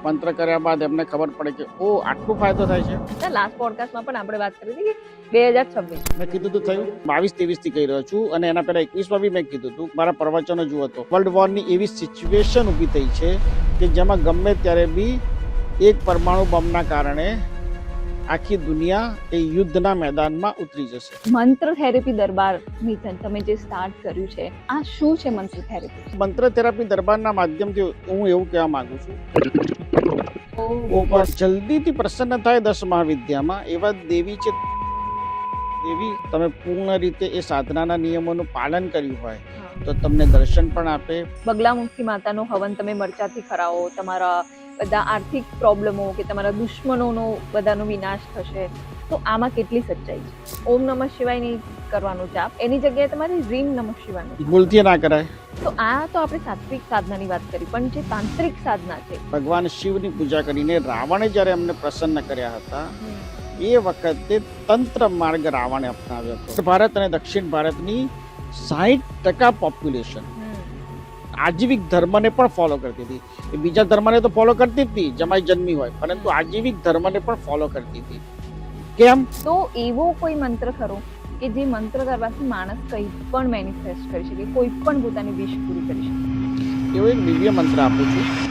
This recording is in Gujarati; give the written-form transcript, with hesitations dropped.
મંત્ર કર્યા બાદ એમને ખબર પડે કે ઓ આટલું ફાયદો થાય છે. લાસ્ટ પોડકાસ્ટમાં પણ આપણે વાત કરી હતી કે 2026 મેં કીધું તો થયું 22-23 થી કહી રહ્યો છું અને એના પહેલા 21 બી મેં કીધું હતું. મારા પ્રવચનો જુઓ તો વર્લ્ડ વોર ની એવી સિચ્યુએશન ઊભી થઈ છે કે જેમાં ગમે ત્યારે બી એક પરમાણુ બોમ્બના કારણે આખી દુનિયા એ યુદ્ધના મેદાનમાં ઉતરી જશે. મંત્ર થેરેપી દરબાર મિથન તમે જે સ્ટાર્ટ કર્યું છે આ શું છે મંત્ર થેરેપી? મંત્ર થેરાપી દરબારના માધ્યમથી હું એવું કહેવા માંગુ છું જલ્દીથી પ્રસન્ન થાય 10 મહાવિદ્યામાં એવા દેવી છે. દેવી તમે પૂર્ણ રીતે એ સાધનાના નિયમોનું પાલન કર્યું હોય તો તમને દર્શન પણ આપે. બગલામુખી માતાનો હવન તમે મરચાથી કરાવો, તમારા બધા આર્થિક પ્રોબ્લેમો કે તમારા દુશ્મનોનો બધાનો વિનાશ થશે. તો આમાં કેટલી સચ્ચાઈ છે? ઓમ નમઃ શિવાય નહીં કરવાનું જાપ, એની જગ્યાએ તમારે રીમ નમઃ શિવાય. ભૂલથી ના કરાય. તો આ તો આપણે સાત્વિક સાધનાની વાત કરી, પણ જે તાંત્રિક સાધના છે, ભગવાન શિવની પૂજા કરીને રાવણે જ્યારે એમને પ્રસન્ન કર્યા હતા એ વખતે તંત્ર માર્ગ રાવણે અપનાવ્યો હતો. ભારત અને દક્ષિણ ભારતની 60% પોપ્યુલેશન આજીવિક ધર્મને પણ ફોલો કરતી હતી. એ બીજા ધર્મને તો ફોલો કરતી જ હતી જમાઈ જન્મી હોય, પરંતુ આજીવિક ધર્મને પણ ફોલો કરતી હતી. કેમ? તો એવો કોઈ મંત્ર ખરો કે જે મંત્ર કરવાથી માણસ કંઈ પણ મેનિફેસ્ટ કરી શકે, કોઈ પણ પોતાની વિશ પૂરી કરી શકે? એવો એક દિવ્ય મંત્ર આપું છું.